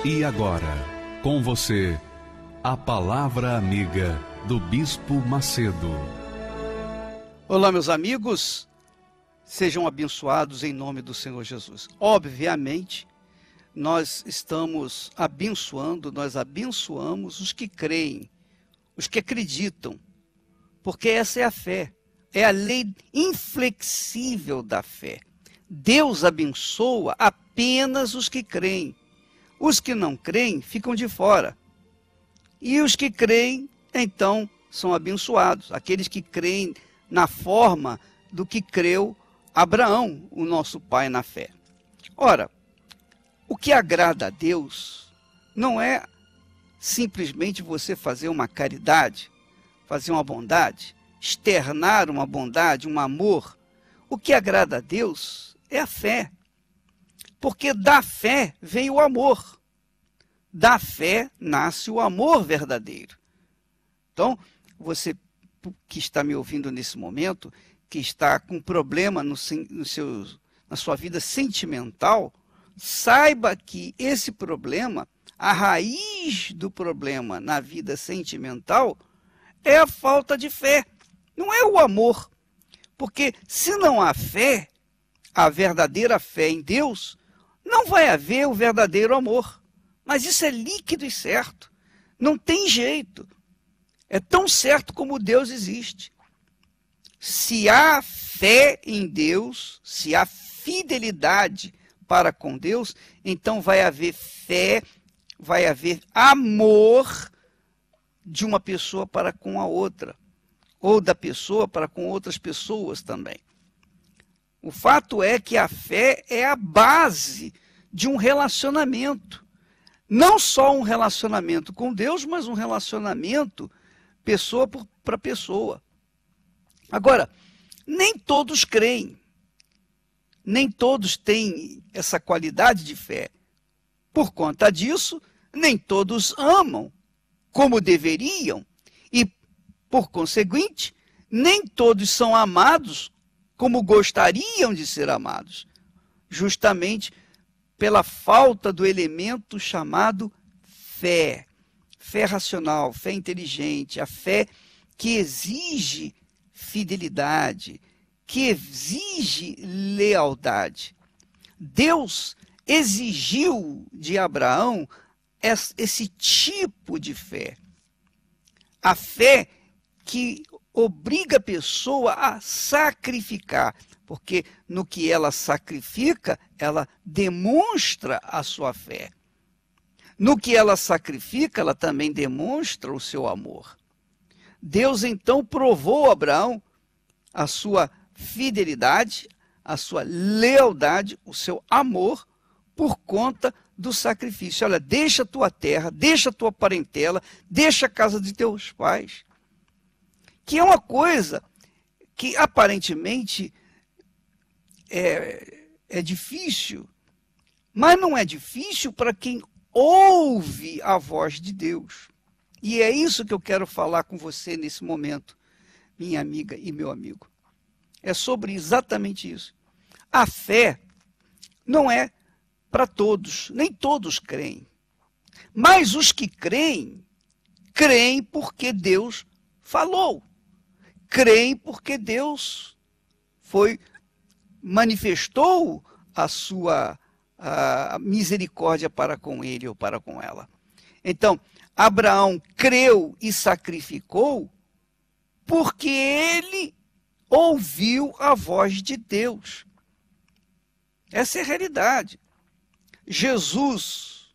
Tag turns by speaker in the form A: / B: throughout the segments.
A: E agora, com você, a Palavra Amiga do Bispo Macedo.
B: Olá, meus amigos, sejam abençoados em nome do Senhor Jesus. Obviamente, nós estamos abençoando, nós abençoamos os que creem, os que acreditam, porque essa é a fé, é a lei inflexível da fé. Deus abençoa apenas os que creem. Os que não creem ficam de fora. E os que creem, então, são abençoados. Aqueles que creem na forma do que creu Abraão, o nosso pai na fé. Ora, o que agrada a Deus não é simplesmente você fazer uma caridade, fazer uma bondade, externar uma bondade, um amor. O que agrada a Deus é a fé. Porque da fé vem o amor. Da fé nasce o amor verdadeiro. Então, você que está me ouvindo nesse momento, que está com problema na sua vida sentimental, saiba que esse problema, a raiz do problema na vida sentimental, é a falta de fé. Não é o amor. Porque se não há fé, a verdadeira fé em Deus, não vai haver o verdadeiro amor. Mas isso é líquido e certo. Não tem jeito. É tão certo como Deus existe. Se há fé em Deus, se há fidelidade para com Deus, então vai haver fé, vai haver amor de uma pessoa para com a outra. Ou da pessoa para com outras pessoas também. O fato é que a fé é a base de um relacionamento. Não só um relacionamento com Deus, mas um relacionamento pessoa para pessoa. Agora, nem todos creem. Nem todos têm essa qualidade de fé. Por conta disso, nem todos amam como deveriam. E, por conseguinte, nem todos são amados como gostariam de ser amados, justamente pela falta do elemento chamado fé. Fé racional, fé inteligente, a fé que exige fidelidade, que exige lealdade. Deus exigiu de Abraão esse tipo de fé. A fé que obriga a pessoa a sacrificar, porque no que ela sacrifica, ela demonstra a sua fé. No que ela sacrifica, ela também demonstra o seu amor. Deus então provou a Abraão a sua fidelidade, a sua lealdade, o seu amor, por conta do sacrifício. Olha, deixa a tua terra, deixa a tua parentela, deixa a casa de teus pais. Que é uma coisa que aparentemente é difícil, mas não é difícil para quem ouve a voz de Deus. E é isso que eu quero falar com você nesse momento, minha amiga e meu amigo. É sobre exatamente isso. A fé não é para todos, nem todos creem. Mas os que creem, creem porque Deus falou. Creem porque Deus manifestou a sua misericórdia para com ele ou para com ela. Então, Abraão creu e sacrificou porque ele ouviu a voz de Deus. Essa é a realidade. Jesus,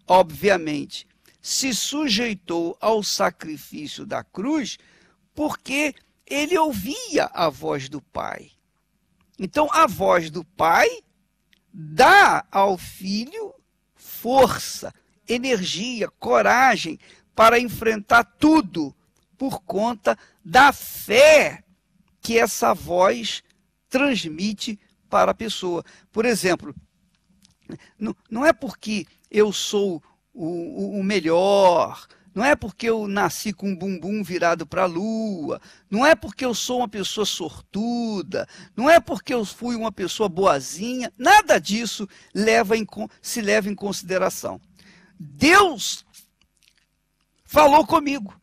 B: obviamente, se sujeitou ao sacrifício da cruz porque ele ouvia a voz do Pai. Então, a voz do Pai dá ao Filho força, energia, coragem para enfrentar tudo por conta da fé que essa voz transmite para a pessoa. Por exemplo, não é porque eu sou o melhor, não é porque eu nasci com um bumbum virado para a lua, não é porque eu sou uma pessoa sortuda, não é porque eu fui uma pessoa boazinha, nada disso se leva em consideração. Deus falou comigo.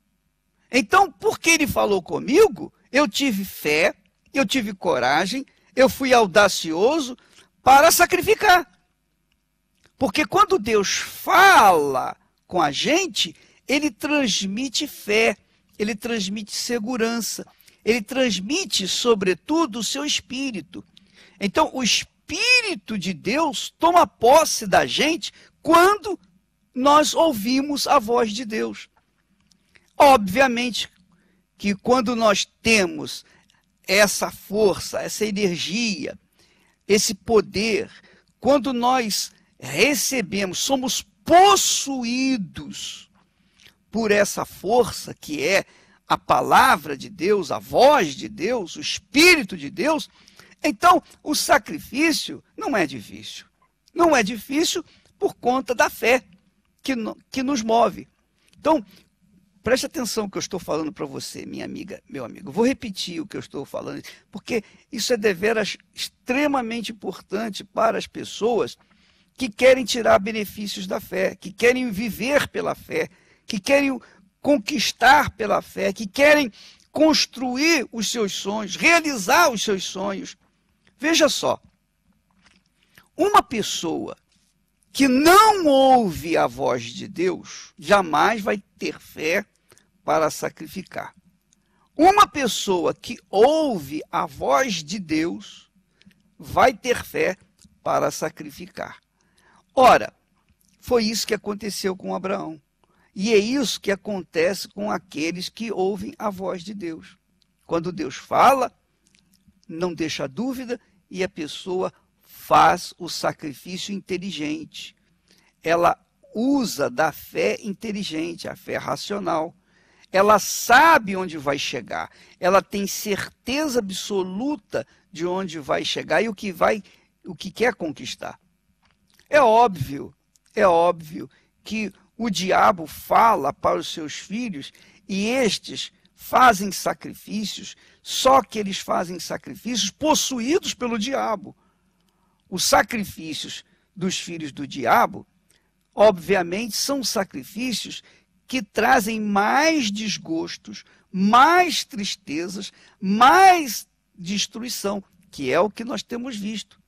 B: Então, porque ele falou comigo, eu tive fé, eu tive coragem, eu fui audacioso para sacrificar. Porque quando Deus fala com a gente, ele transmite fé, ele transmite segurança, ele transmite, sobretudo, o seu espírito. Então, o Espírito de Deus toma posse da gente quando nós ouvimos a voz de Deus. Obviamente que quando nós temos essa força, essa energia, esse poder, quando nós recebemos, somos possuídos por essa força que é a palavra de Deus, a voz de Deus, o Espírito de Deus, então o sacrifício não é difícil. Não é difícil por conta da fé que nos move. Então, preste atenção no que eu estou falando para você, minha amiga, meu amigo. Vou repetir o que eu estou falando, porque isso é deveras extremamente importante para as pessoas que querem tirar benefícios da fé, que querem viver pela fé, que querem conquistar pela fé, que querem construir os seus sonhos, realizar os seus sonhos. Veja só, uma pessoa que não ouve a voz de Deus, jamais vai ter fé para sacrificar. Uma pessoa que ouve a voz de Deus, vai ter fé para sacrificar. Ora, foi isso que aconteceu com Abraão. E é isso que acontece com aqueles que ouvem a voz de Deus. Quando Deus fala, não deixa dúvida e a pessoa faz o sacrifício inteligente. Ela usa da fé inteligente, a fé racional. Ela sabe onde vai chegar. Ela tem certeza absoluta de onde vai chegar e o que quer conquistar. É óbvio que o diabo fala para os seus filhos e estes fazem sacrifícios, só que eles fazem sacrifícios possuídos pelo diabo. Os sacrifícios dos filhos do diabo, obviamente, são sacrifícios que trazem mais desgostos, mais tristezas, mais destruição, que é o que nós temos visto,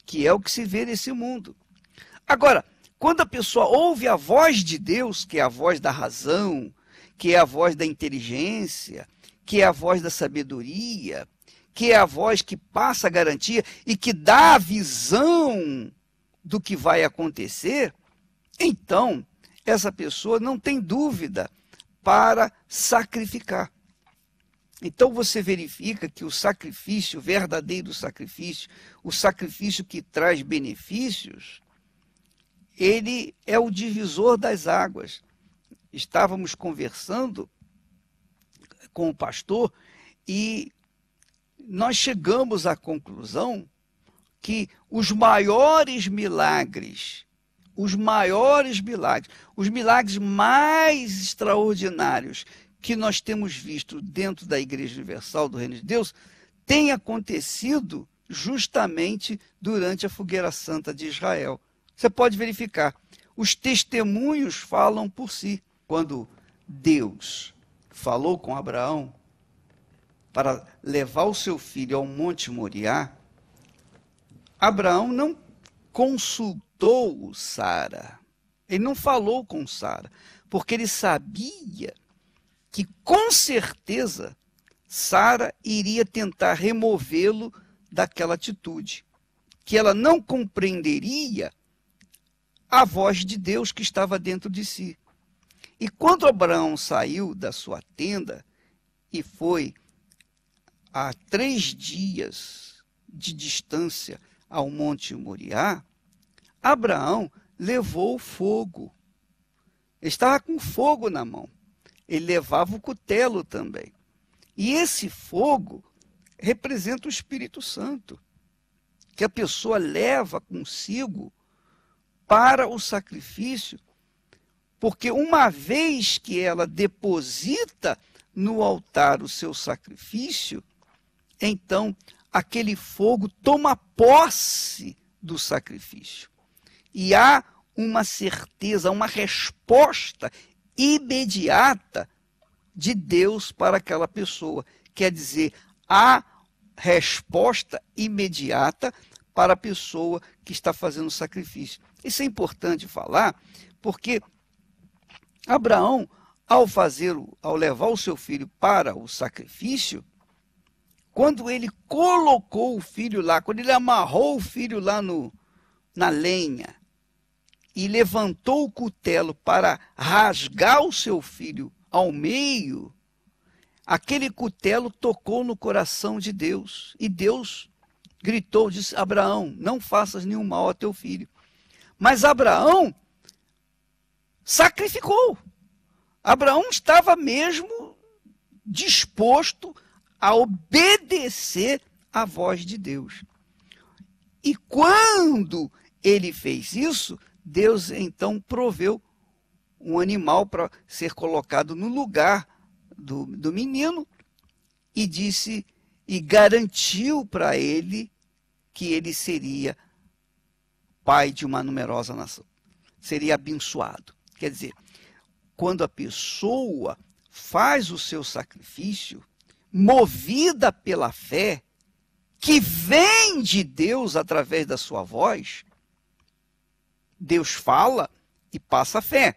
B: que é o que se vê nesse mundo. Agora, quando a pessoa ouve a voz de Deus, que é a voz da razão, que é a voz da inteligência, que é a voz da sabedoria, que é a voz que passa a garantia e que dá a visão do que vai acontecer, então essa pessoa não tem dúvida para sacrificar. Então você verifica que o sacrifício, o verdadeiro sacrifício, o sacrifício que traz benefícios, ele é o divisor das águas. Estávamos conversando com o pastor e nós chegamos à conclusão que os maiores milagres os milagres mais extraordinários que nós temos visto dentro da Igreja Universal do Reino de Deus têm acontecido justamente durante a Fogueira Santa de Israel. Você pode verificar, os testemunhos falam por si. Quando Deus falou com Abraão para levar o seu filho ao Monte Moriá, Abraão não consultou Sara. Ele não falou com Sara, porque ele sabia que com certeza Sara iria tentar removê-lo daquela atitude, que ela não compreenderia a voz de Deus que estava dentro de si. E quando Abraão saiu da sua tenda e foi a 3 dias de distância ao Monte Moriá, Abraão levou fogo. Ele estava com fogo na mão. Ele levava o cutelo também. E esse fogo representa o Espírito Santo, que a pessoa leva consigo para o sacrifício, porque uma vez que ela deposita no altar o seu sacrifício, então aquele fogo toma posse do sacrifício. E há uma certeza, uma resposta imediata de Deus para aquela pessoa. Quer dizer, a resposta imediata para a pessoa que está fazendo o sacrifício. Isso é importante falar, porque Abraão, ao levar o seu filho para o sacrifício, quando ele colocou o filho lá, quando ele amarrou o filho lá na lenha e levantou o cutelo para rasgar o seu filho ao meio, aquele cutelo tocou no coração de Deus. E Deus gritou, disse: Abraão, não faças nenhum mal a teu filho. Mas Abraão sacrificou. Abraão estava mesmo disposto a obedecer à voz de Deus. E quando ele fez isso, Deus então proveu um animal para ser colocado no lugar do menino e disse e garantiu para ele que ele seria pai de uma numerosa nação, seria abençoado. Quer dizer, quando a pessoa faz o seu sacrifício, movida pela fé, que vem de Deus através da sua voz, Deus fala e passa a fé.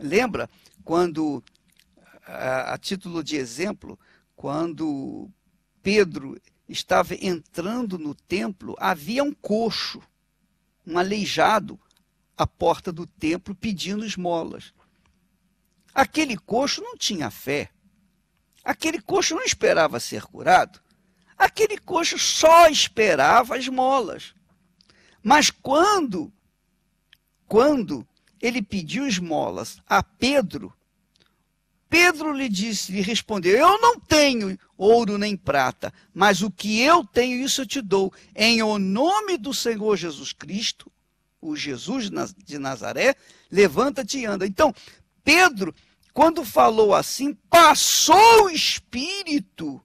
B: Lembra quando, a título de exemplo, quando Pedro estava entrando no templo, havia um coxo, um aleijado, à porta do templo pedindo esmolas. Aquele coxo não tinha fé. Aquele coxo não esperava ser curado. Aquele coxo só esperava esmolas. Mas quando ele pediu esmolas a Pedro, Pedro lhe respondeu: eu não tenho ouro nem prata, mas o que eu tenho, isso eu te dou. Em o nome do Senhor Jesus Cristo, o Jesus de Nazaré, levanta-te e anda. Então, Pedro, quando falou assim, passou o Espírito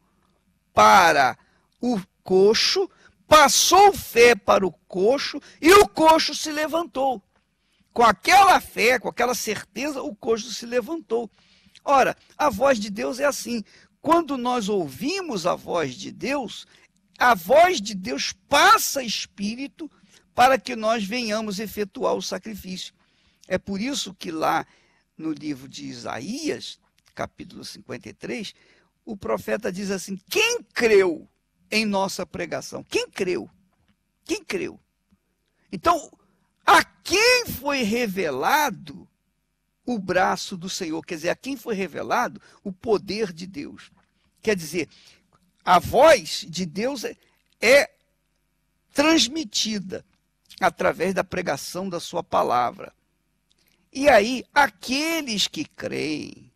B: para o coxo, passou fé para o coxo, e o coxo se levantou. Com aquela fé, com aquela certeza, o coxo se levantou. Ora, a voz de Deus é assim. Quando nós ouvimos a voz de Deus passa Espírito para que nós venhamos efetuar o sacrifício. É por isso que lá no livro de Isaías, capítulo 53, o profeta diz assim: quem creu em nossa pregação? Quem creu? Quem creu? Então, a quem foi revelado o braço do Senhor? Quer dizer, a quem foi revelado o poder de Deus? Quer dizer, a voz de Deus é transmitida através da pregação da sua palavra. E aí, aqueles que creem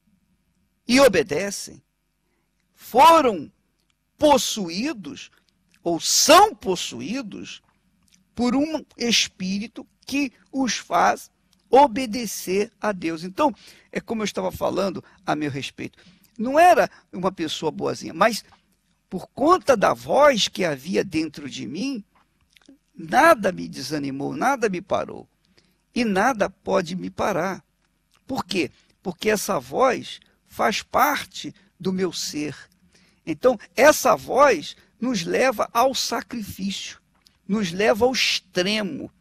B: e obedecem foram possuídos ou são possuídos por um espírito que os faz obedecer a Deus. Então, é como eu estava falando a meu respeito. Não era uma pessoa boazinha, mas por conta da voz que havia dentro de mim, nada me desanimou, nada me parou. E nada pode me parar. Por quê? Porque essa voz faz parte do meu ser. Então, essa voz nos leva ao sacrifício, nos leva ao extremo,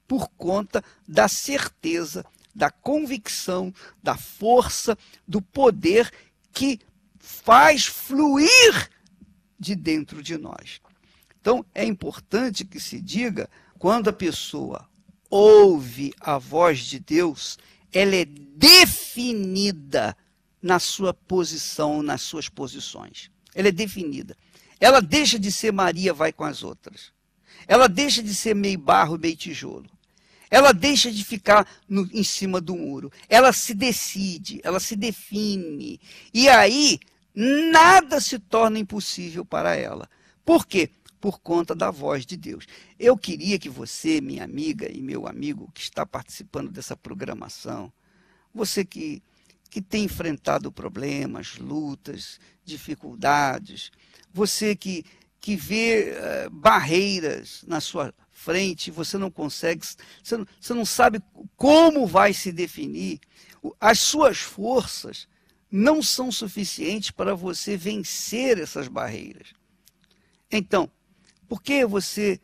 B: por conta da certeza, da convicção, da força, do poder que faz fluir de dentro de nós. Então, é importante que se diga, quando a pessoa ouve a voz de Deus, ela é definida na sua posição, nas suas posições. Ela é definida. Ela deixa de ser Maria vai com as outras. Ela deixa de ser meio barro, meio tijolo. Ela deixa de ficar em cima do muro. Ela se decide, ela se define. E aí, nada se torna impossível para ela. Por quê? Por conta da voz de Deus. Eu queria que você, minha amiga e meu amigo que está participando dessa programação, você que tem enfrentado problemas, lutas, dificuldades, você que vê barreiras na sua frente, você não consegue, você não sabe como vai se definir. As suas forças não são suficientes para você vencer essas barreiras. Então, por que você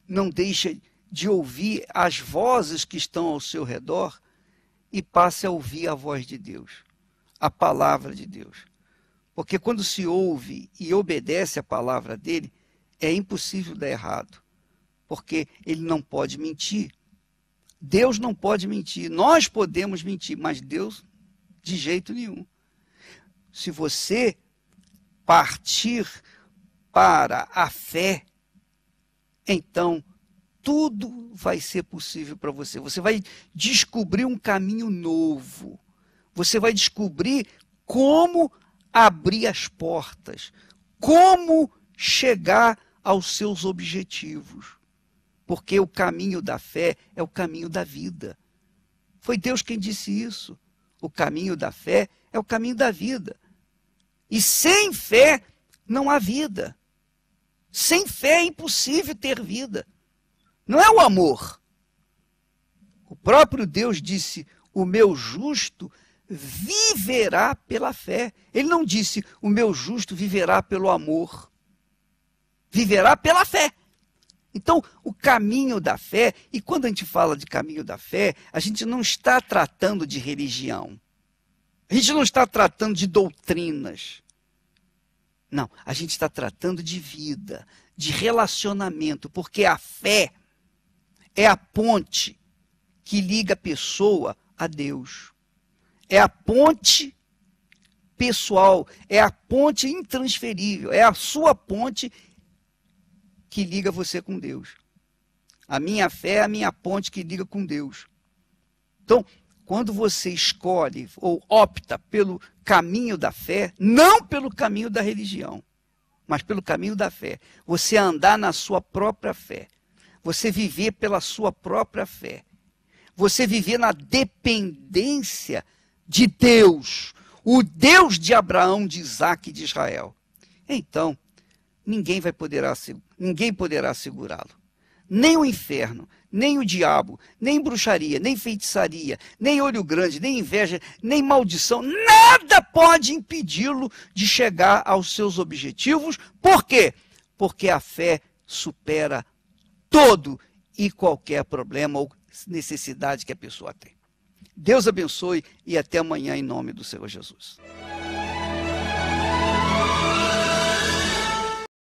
B: não deixa de ouvir as vozes que estão ao seu redor e passe a ouvir a voz de Deus, a palavra de Deus? Porque quando se ouve e obedece a palavra dele, é impossível dar errado, porque ele não pode mentir. Deus não pode mentir. Nós podemos mentir, mas Deus, de jeito nenhum. Se você partir para a fé, então tudo vai ser possível para você. Você vai descobrir um caminho novo. Você vai descobrir como abrir as portas, como chegar aos seus objetivos. Porque o caminho da fé é o caminho da vida. Foi Deus quem disse isso. O caminho da fé é o caminho da vida. E sem fé não há vida. Sem fé é impossível ter vida. Não é o amor. O próprio Deus disse: o meu justo viverá pela fé. Ele não disse: o meu justo viverá pelo amor. Viverá pela fé. Então, o caminho da fé, e quando a gente fala de caminho da fé, a gente não está tratando de religião. A gente não está tratando de doutrinas. Não, a gente está tratando de vida, de relacionamento, porque a fé é a ponte que liga a pessoa a Deus. É a ponte pessoal, é a ponte intransferível, é a sua ponte que liga você com Deus. A minha fé é a minha ponte que liga com Deus. Então, quando você escolhe ou opta pelo caminho da fé, não pelo caminho da religião, mas pelo caminho da fé, você andar na sua própria fé, você viver pela sua própria fé, você viver na dependência de Deus, o Deus de Abraão, de Isaac e de Israel, então ninguém poderá segurá-lo. Nem o inferno, nem o diabo, nem bruxaria, nem feitiçaria, nem olho grande, nem inveja, nem maldição, nada pode impedi-lo de chegar aos seus objetivos. Por quê? Porque a fé supera todo e qualquer problema ou necessidade que a pessoa tem. Deus abençoe e até amanhã em nome do Senhor Jesus.